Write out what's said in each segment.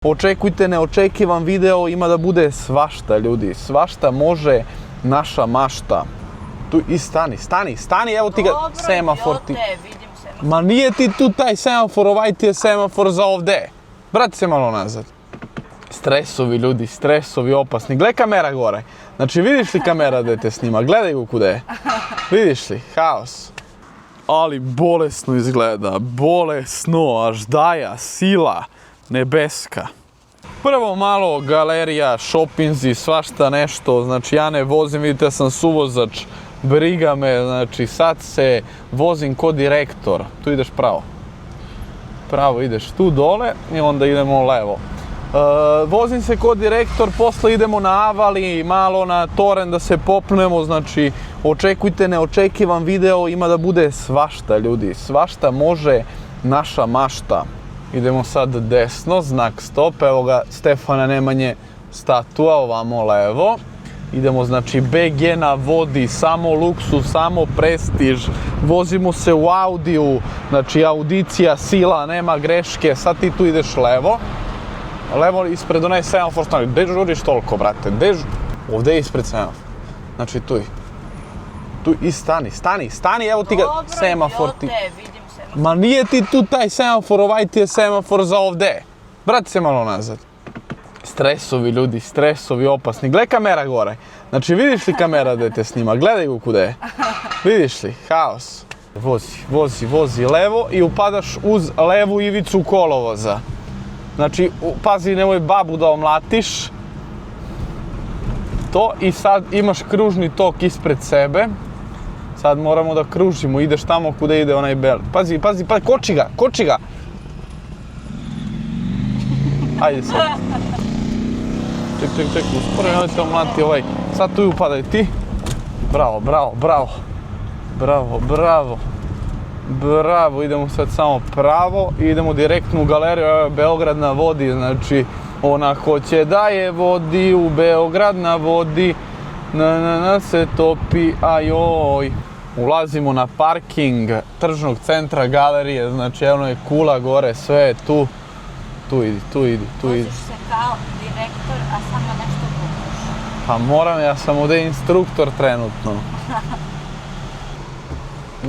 Očekujte neočekivan video, ima da bude svašta, ljudi. Svašta može naša mašta. Tu i stani, evo ti ga semafor ti. Vidim semafor. Ma nije ti tu taj semafor, ovaj ti je semafor za ovde. Vrati se malo nazad. Stresovi, ljudi, stresovi opasni. Gle kamera gore. Znači, vidiš li kamera da te snima? Gledaj ga kuda je. Vidiš li? Haos. Ali bolesno izgleda. Bolesno, až daja, sila. Nebeska. Prvo malo galerija, šopinzi, svašta nešto, znači ja ne vozim, vidite sam suvozač, briga me, znači sad se vozim ko direktor, tu ideš pravo. Pravo ideš tu dole i onda idemo levo. Vozim se ko direktor, posle idemo na Avali, malo na Toren da se popnemo, znači očekujte neočekivan video, ima da bude svašta, ljudi, svašta može naša mašta. Idemo sad desno, znak stop, evo ga Stefana Nemanje statua, ovamo levo. Idemo znači BG na vodi, samo luksus, samo prestiž, vozimo se u Audiju, znači audicija, sila, nema greške, sad ti tu ideš levo. Levo ispred onaj semafor stani, gde žuriš toliko, brate, ovdje je ispred semafor, znači tu i stani, evo ti ga semafor ti. Ma nije ti tu taj semafor, ovaj ti je semafor za ovde. Vrati se malo nazad. Stresovi, ljudi, stresovi opasni. Gle kamera gore. Znači, vidiš li kamera da te snima? Gledaj ga kuda je. Vidiš li? Haos. Vozi levo i upadaš uz levu ivicu kolovoza. Znači, pazi, nemoj babu da omlatiš. To i sad imaš kružni tok ispred sebe. Sad moramo da kružimo, ideš tamo kuda ide onaj bel. Pazi, koči ga! Ajde sad. Ček, usporo nemoj te omlati ovaj. Sad tu upadaj ti. Bravo, idemo sad samo pravo i idemo direktno u galeriju, evo je Beograd na vodi, znači ona hoće da je vodi u Beograd na vodi, na se topi, ajoj. Ulazimo na parking tržnog centra galerije, znači ono je kula gore, sve je tu. Tu idi. Voziš se kao direktor, a samo nešto buduš. Pa moram, ja sam ovdje instruktor trenutno.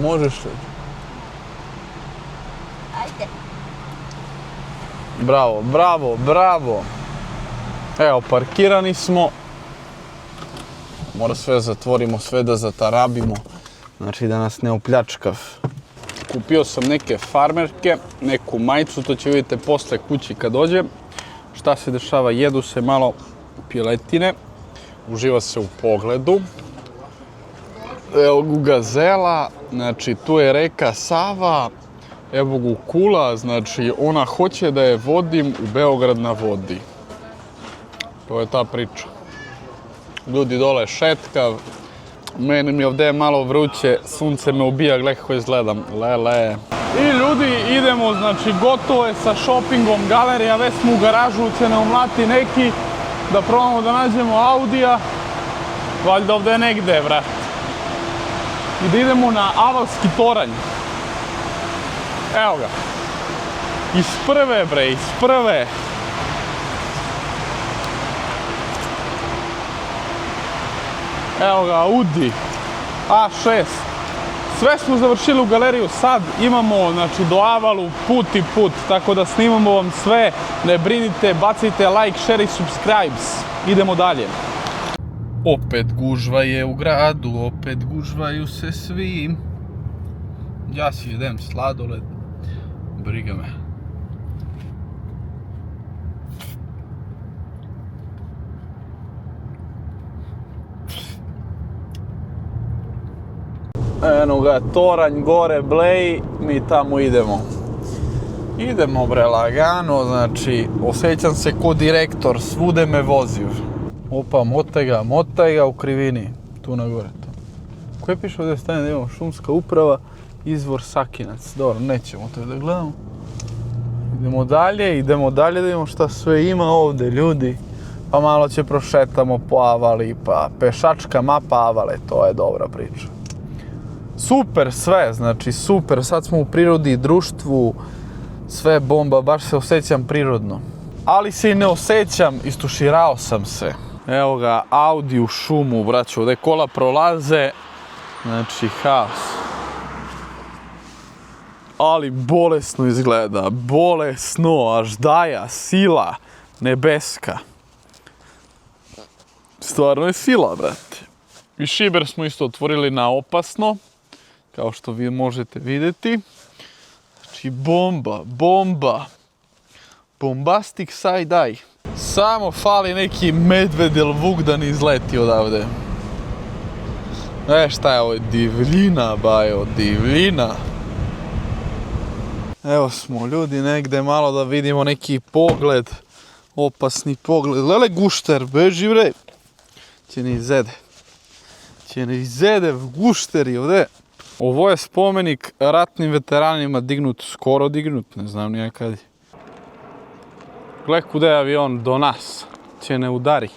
Možeš li? Ajde. Bravo. Evo, parkirani smo. Mora sve zatvorimo, sve da zatarabimo. Znači da nas ne opljačkav. Kupio sam neke farmerke, neku majicu, to će vidjeti posle kući kad dođem. Šta se dešava, jedu se malo piletine, uživa se u pogledu. Evo gu gazela, znači tu je reka Sava, evo gu kula, znači ona hoće da je vodim u Beograd na vodi. To je ta priča. Ljudi dole šetkav. Meni mi ovdje je malo vruće, sunce me ubija, gledaj kako izgledam, lele. I ljudi, idemo, znači gotovo je sa shoppingom, galerija, već smo u garažu, će ne umlati neki, da probamo da nađemo Audija, valjda ovdje je negde, vrat. I da idemo na Avalski toranj. Evo ga. Iz prve. Evo ga, Audi A6. Sve smo završili u galeriju, sad imamo, znači, do Avalu put, tako da snimamo vam sve. Ne brinite, bacite like, share i subscribes. Idemo dalje. Opet gužva je u gradu, opet gužvaju se svi. Ja si jedem sladoled, briga me. Eno ga, toranj gore, Blej, mi tamo idemo. Idemo bre lagano, znači osjećam se ko direktor, svude me voziv. Opa, motaj ga u krivini, tu na gore to. Koje piše ovdje stane da imamo šumska uprava, izvor Sakinac. Dobro, nećemo to da gledamo. Idemo dalje da vidimo šta sve ima ovdje, ljudi. Pa malo će prošetamo po Avali, pa pešačka mapa Avale, to je dobra priča. Super sve, znači super, sad smo u prirodi, društvu, sve bomba, baš se osjećam prirodno. ali se i ne osjećam, istuširao sam se. Evo ga, Audi u šumu, braćo, ovdje kola prolaze, znači haos. Ali bolesno izgleda, bolesno, až daja, sila, nebeska. Stvarno je sila, brate. I šiber smo isto otvorili na opasno, kao što vi možete vidjeti. Znači bomba, bomba. Bombastic side-eye. Samo fali neki medved ili vuk da ne izleti odavde. Šta je ovo? Divljina, bajo, divljina. Evo smo ljudi negdje malo da vidimo neki pogled. Opasni pogled. Lele gušter, beži bre. Će ne izede. Će ne izede gušteri ovdje. Ovo je spomenik ratnim veteranima dignut, skoro dignut, ne znam nije kad je. Gle kuda je avion do nas, će ne udari.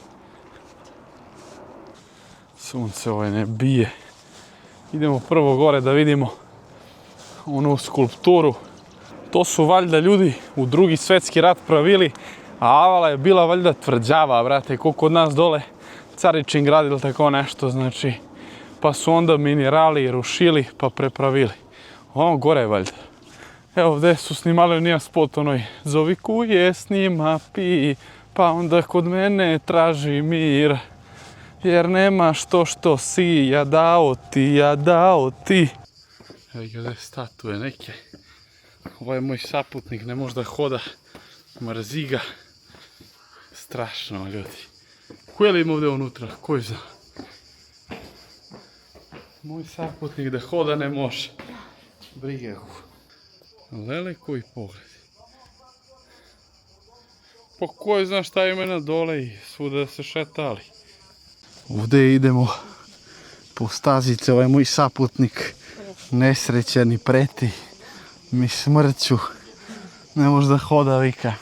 Sunce ovaj ne bije. Idemo prvo gore da vidimo onu skulpturu. To su valjda ljudi u Drugi svjetski rat pravili, a avala je bila valjda tvrđava, brate, ko kod nas dole Caričin grad ili tako nešto, znači. Pa su onda minerali rušili pa prepravili. Ono gore je valjda. Evo ovdje su snimali nije spot onoj zovi kuje snima pi, pa onda kod mene traži mir. Jer nema što si, ja dao ti. Evo ga ovdje statue neke. Ovo je moj saputnik, ne može da hoda. Mrzi ga. Strašno ljudi. Ko je li ima ovdje unutra? Ko je zna? Moj saputnik da hoda ne može. Brige ga. Lele koji pogled. Pa ko je zna šta ima na dole i svuda se šetali. Ovdje idemo po stazice, ovaj moj saputnik nesrećan i preti mi smrću. Ne može da hoda vika.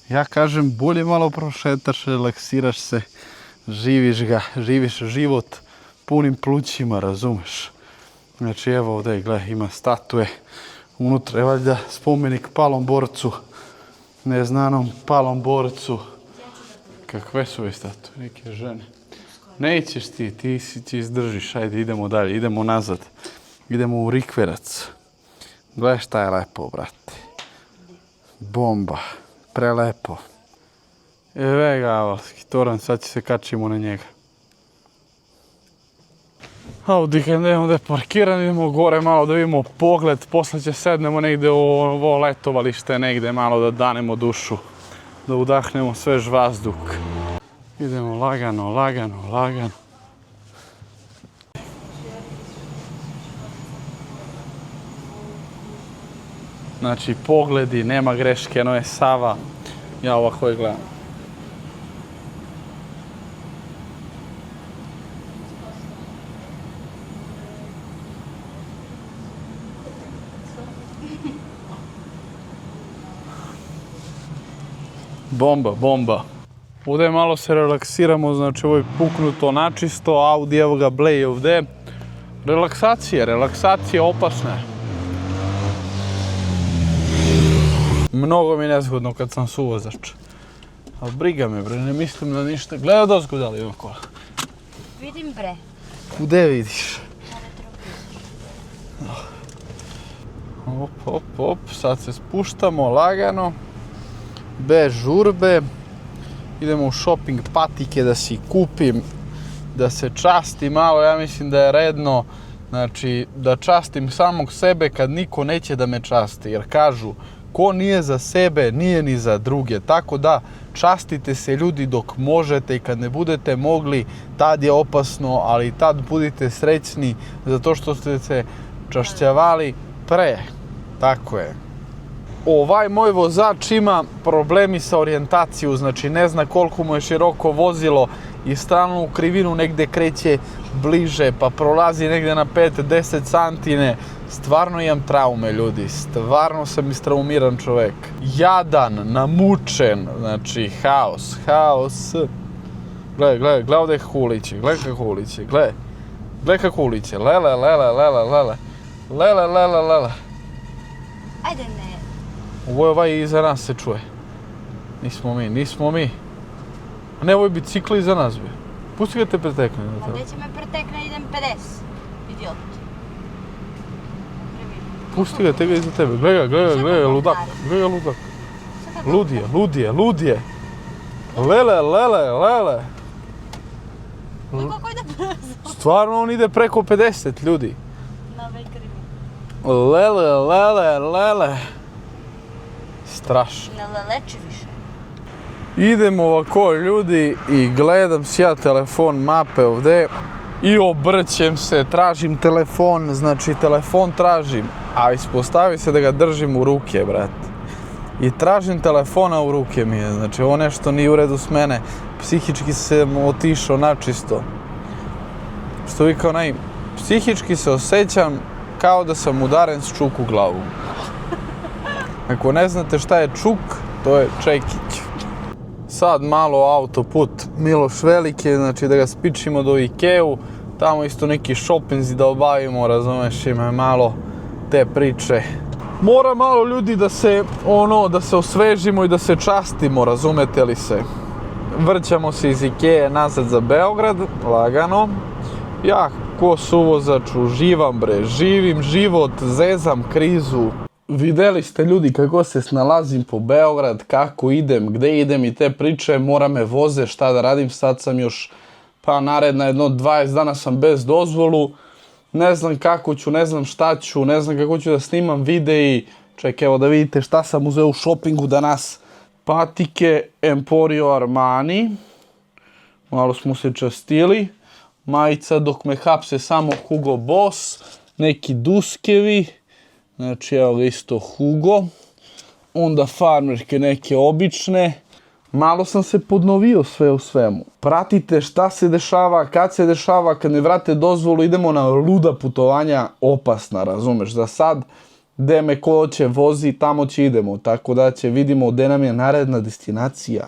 Ja kažem bolje malo prošetaš, relaksiraš se, živiš život punim plućima, razumeš. Znači evo ovdje, gledaj, ima statue. Unutra je valjda spomenik palom borcu, neznanom palom borcu. Kakve su ove statue, neke žene. Nećeš ti si izdržiš, ajde idemo dalje, idemo nazad. Idemo u Rikverac. Gledaj šta je lepo, brate. Bomba, prelepo. Evo ga avalski toran, sad se kačimo na njega. Audi kad idemo da je parkiran, idemo gore malo da vidimo pogled, posle će sednemo negdje u ovo letovalište, negdje malo da danemo dušu, da udahnemo svež vazduh. Idemo lagano. Znači pogledi, nema greške, no je Sava. Ja ovako je gledam. Bomba. Ovdje malo se relaksiramo, znači ovo je puknuto načisto, Audi evo ga bleje ovdje. Relaksacije opasne. Mnogo mi je nezgodno kad sam suvozač. Ali briga me bre, ne mislim na ništa. Gledaj dozgo da li ima kola. Vidim bre. Gde vidiš? Op, sad se spuštamo lagano. Bez žurbe. Idemo u shopping patike da si kupim, da se časti malo, ja mislim da je redno, znači da častim samog sebe kad niko neće da me časti, jer kažu ko nije za sebe, nije ni za druge, tako da častite se ljudi dok možete i kad ne budete mogli, tad je opasno, ali tad budite srećni zato što ste se čašćavali pre, tako je. Ovaj moj vozač ima problemi sa orijentacijom, znači ne zna koliko mu je široko vozilo i stalno u krivinu negdje kreće bliže, pa prolazi negdje na 5-10 santine. Stvarno imam traume, ljudi, stvarno sam istraumiran čovjek. Jadan, namučen, znači haos. Gle ovdje huliće, gle kako huliće, lele. Ajde ne. Ovo je ovaj iza nas se čuje. Nismo mi. A ne, ovo je bicikl iza nas bi. Pusti ga te pretekne. Ma gdje će me pretekne, idem 50. Idiot. Pusti ga, te ga iza tebe. Gledaj, ludak. Ludije. Lele. Kako ide brzo? Stvarno on ide preko 50 ljudi. Na ovaj krivi. Lele. Strašno. Ne leleči više. Idemo ovako ljudi i gledam si ja telefon mape ovdje i obrćem se, tražim telefon, znači telefon tražim, a ispostavi se da ga držim u ruke, brate. I tražim telefona u ruke mi je, znači ovo nešto nije u redu s mene, psihički sam otišao načisto. Što vi kao psihički se osjećam kao da sam udaren s čuk u glavu. Ako ne znate šta je čuk, to je čekić. Sad malo autoput Miloš Veliki, znači da ga spičimo do Ikeu, tamo isto neki šopinzi da obavimo, razumeš, ima malo te priče. Mora malo ljudi da se osvežimo i da se častimo, razumete li se? Vrćamo se iz Ikeje nazad za Beograd, lagano. Ja ko suvozač uživam bre, živim život, zezam krizu. Vidjeli ste ljudi kako se snalazim po Beograd, kako idem, gdje idem i te priče, mora me voze, šta da radim, sad sam još naredna jedno 20 dana sam bez dozvolu, ne znam kako ću, ne znam šta ću, ne znam kako ću da snimam videi, ček evo da vidite šta sam uzeo u šopingu danas, patike Emporio Armani, malo smo se častili, majica dok me hapse samo Hugo Boss, neki duskevi, znači evo ga isto Hugo, onda farmerke neke obične. Malo sam se podnovio sve u svemu. Pratite šta se dešava, kad mi vrate dozvolu, idemo na luda putovanja, opasna, razumeš, za sad, gde me ko će vozi, tamo će idemo, tako da će vidimo gde nam je naredna destinacija.